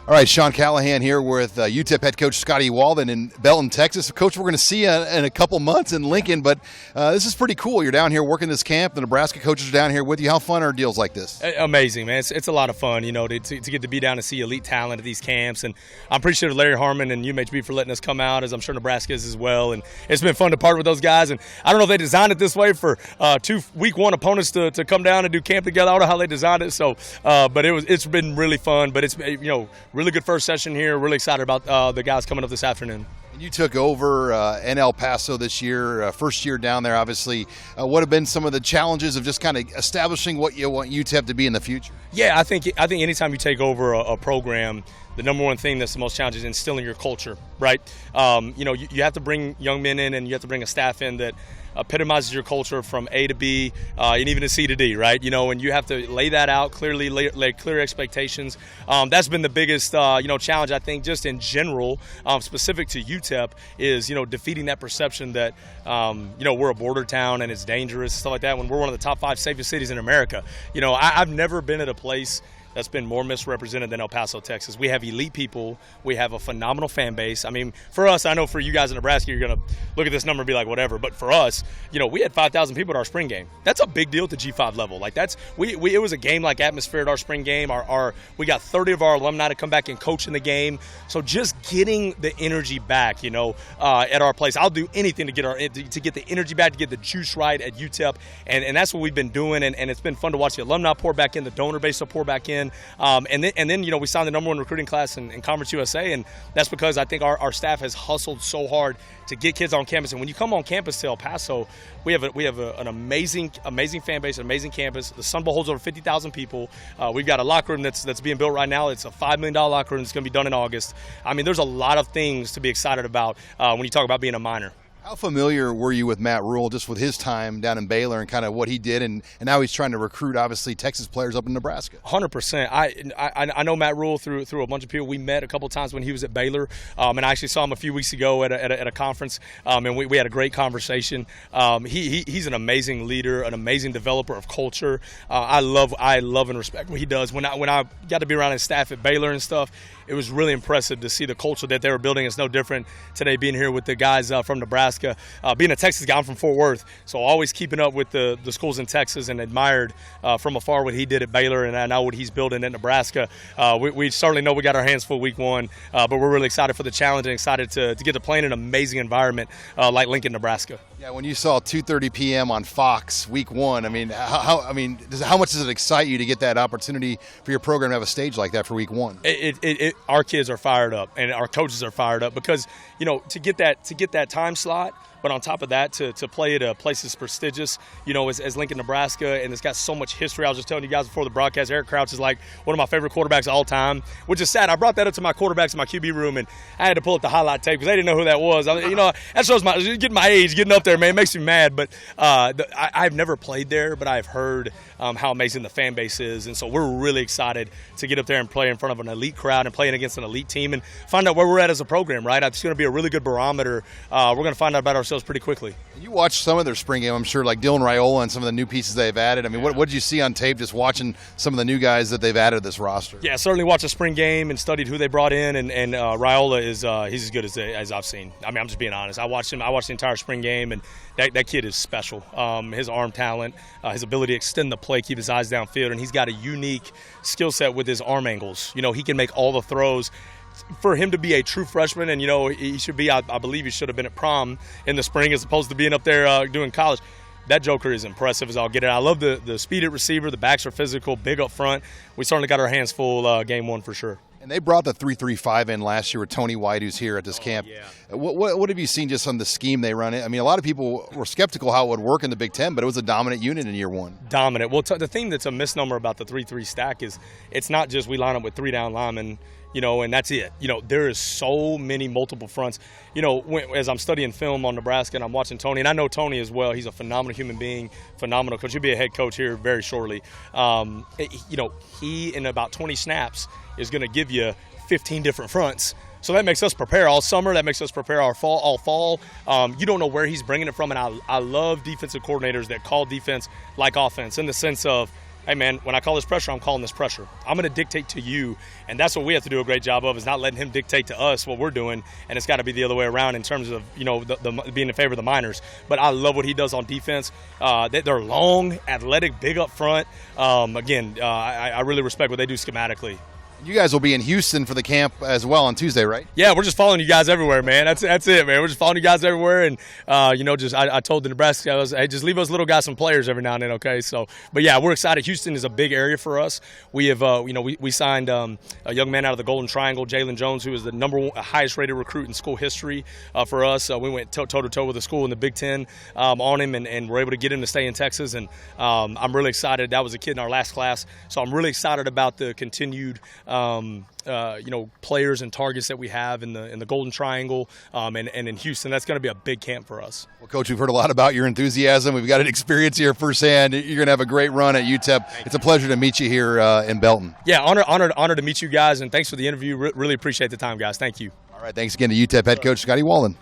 All right, Sean Callahan here with UTEP head coach Scotty Walden in Belton, Texas. Coach, we're going to see you in a couple months in Lincoln, but this is pretty cool. You're down here working this camp. The Nebraska coaches are down here with you. How fun are deals like this? Amazing, man. It's a lot of fun, you know, to get to be down and see elite talent at these camps. And I'm appreciative of Larry Harmon and UMHB for letting us come out, as I'm sure Nebraska is as well. And it's been fun to partner with those guys. And I don't know if they designed it this way for two week one opponents to come down and do camp together. I don't know how they designed it. So, but it's been really fun. But it's, you know, really good first session here. Really excited about the guys coming up this afternoon. You took over in El Paso this year, first year down there, obviously. What have been some of the challenges of just kind of establishing what you want UTEP to be in the future? Yeah, I think anytime you take over a program, the number one thing that's the most challenging is instilling your culture, right? You know, you have to bring young men in and you have to bring a staff in that epitomizes your culture from A to B and even to C to D, right? You know, and you have to lay that out clearly, lay clear expectations. That's been the biggest, you know, challenge, I think, just in general, specific to UTEP, is, you know, defeating that perception that, you know, we're a border town and it's dangerous, stuff like that, when we're one of the top 5 safest cities in America. You know, I've never been at a place that's been more misrepresented than El Paso, Texas. We have elite people. We have a phenomenal fan base. I mean, for us, I know for you guys in Nebraska, you're going to look at this number and be like, whatever. But for us, you know, we had 5,000 people at our spring game. That's a big deal at the G5 level. Like, that's it was a game-like atmosphere at our spring game. We got 30 of our alumni to come back and coach in the game. So just getting the energy back, you know, at our place. I'll do anything to get the energy back, to get the juice right at UTEP. And that's what we've been doing. And it's been fun to watch the alumni pour back in, the donor base to pour back in. And then you know, we signed the number 1 recruiting class in Conference USA, and that's because I think our staff has hustled so hard to get kids on campus. And when you come on campus to El Paso, we have an amazing fan base, an amazing campus. The Sun Bowl holds over 50,000 people. We've got a locker room that's being built right now. It's a $5 million locker room that's going to be done in August. I mean, there's a lot of things to be excited about when you talk about being a Miner. How familiar were you with Matt Rhule, just with his time down in Baylor and kind of what he did, and now he's trying to recruit, obviously, Texas players up in Nebraska? 100%. I know Matt Rhule through a bunch of people. We met a couple of times when he was at Baylor, and I actually saw him a few weeks ago at a conference, and we had a great conversation. He's an amazing leader, an amazing developer of culture. I love and respect what he does. When I got to be around his staff at Baylor and stuff, it was really impressive to see the culture that they were building. It's no different today being here with the guys from Nebraska. Being a Texas guy, I'm from Fort Worth, so always keeping up with the schools in Texas, and admired from afar what he did at Baylor, and I know what he's building at Nebraska. We certainly know we got our hands full week one, but we're really excited for the challenge and excited to get to play in an amazing environment like Lincoln, Nebraska. Yeah, when you saw 2:30 p.m. on Fox week one, I mean, how much does it excite you to get that opportunity for your program to have a stage like that for week one? Our kids are fired up, and our coaches are fired up, because, you know, to get that time slot, but on top of that, to play at a place as prestigious, you know, as Lincoln, Nebraska, and it's got so much history. I was just telling you guys before the broadcast, Eric Crouch is like one of my favorite quarterbacks of all time, which is sad. I brought that up to my quarterbacks in my QB room, and I had to pull up the highlight tape because they didn't know who that was. You know, that shows getting my age, getting up there, man. It makes me mad. But I've never played there, but I've heard how amazing the fan base is, and so we're really excited to get up there and play in front of an elite crowd and playing against an elite team and find out where we're at as a program, right? It's going to be a really good barometer. We're going to find out about ourselves pretty quickly. You watched some of their spring game, I'm sure, like Dylan Raiola and some of the new pieces they've added. I mean, what did you see on tape just watching some of the new guys that they've added to this roster? Yeah, certainly watched the spring game and studied who they brought in, and Raiola is he's as good as I've seen. I mean, I'm just being honest. I watched the entire spring game, and that kid is special. His arm talent, his ability to extend the play, keep his eyes downfield, and he's got a unique skill set with his arm angles. You know, he can make all the throws. For him to be a true freshman, and, you know, he should be, I believe he should have been at prom in the spring as opposed to being up there doing college. That joker is impressive as I'll get it. I love the speed at receiver. The backs are physical, big up front. We certainly got our hands full game one for sure. And they brought the 3-3-5 in last year with Tony White, who's here at this camp. Yeah. What have you seen just on the scheme they run? I mean, a lot of people were skeptical how it would work in the Big Ten, but it was a dominant unit in year one. Dominant. Well, the thing that's a misnomer about the 3-3 stack is it's not just we line up with 3 down linemen, you know, and that's it. You know, there is so many multiple fronts. You know, as I'm studying film on Nebraska and I'm watching Tony, and I know Tony as well. He's a phenomenal human being, phenomenal coach. He'll be a head coach here very shortly. You know, he in about 20 snaps is going to give you 15 different fronts. So that makes us prepare all summer. That makes us prepare all fall. You don't know where he's bringing it from, and I love defensive coordinators that call defense like offense, in the sense of Hey, man, when I call this pressure, I'm calling this pressure. I'm going to dictate to you, and that's what we have to do a great job of, is not letting him dictate to us what we're doing, and it's got to be the other way around in terms of, being in favor of the Miners. But I love what he does on defense. They're long, athletic, big up front. I really respect what they do schematically. You guys will be in Houston for the camp as well on Tuesday, right? Yeah, we're just following you guys everywhere, man. That's it, man. We're just following you guys everywhere, and I told the Nebraska, hey, just leave us little guys some players every now and then, okay? So, but yeah, we're excited. Houston is a big area for us. We have, we signed a young man out of the Golden Triangle, Jalen Jones, who is the highest rated recruit in school history for us. We went toe to toe with the school in the Big Ten on him, and we're able to get him to stay in Texas. And I'm really excited. That was a kid in our last class, so I'm really excited about the continued. Players and targets that we have in the Golden Triangle and in Houston. That's going to be a big camp for us. Well, Coach, we've heard a lot about your enthusiasm. We've got an experience here firsthand. You're going to have a great run at UTEP. It's a pleasure to meet you here in Belton. Yeah, honor to meet you guys, and thanks for the interview. Really appreciate the time, guys. Thank you. All right, thanks again to UTEP head coach Scotty Walden.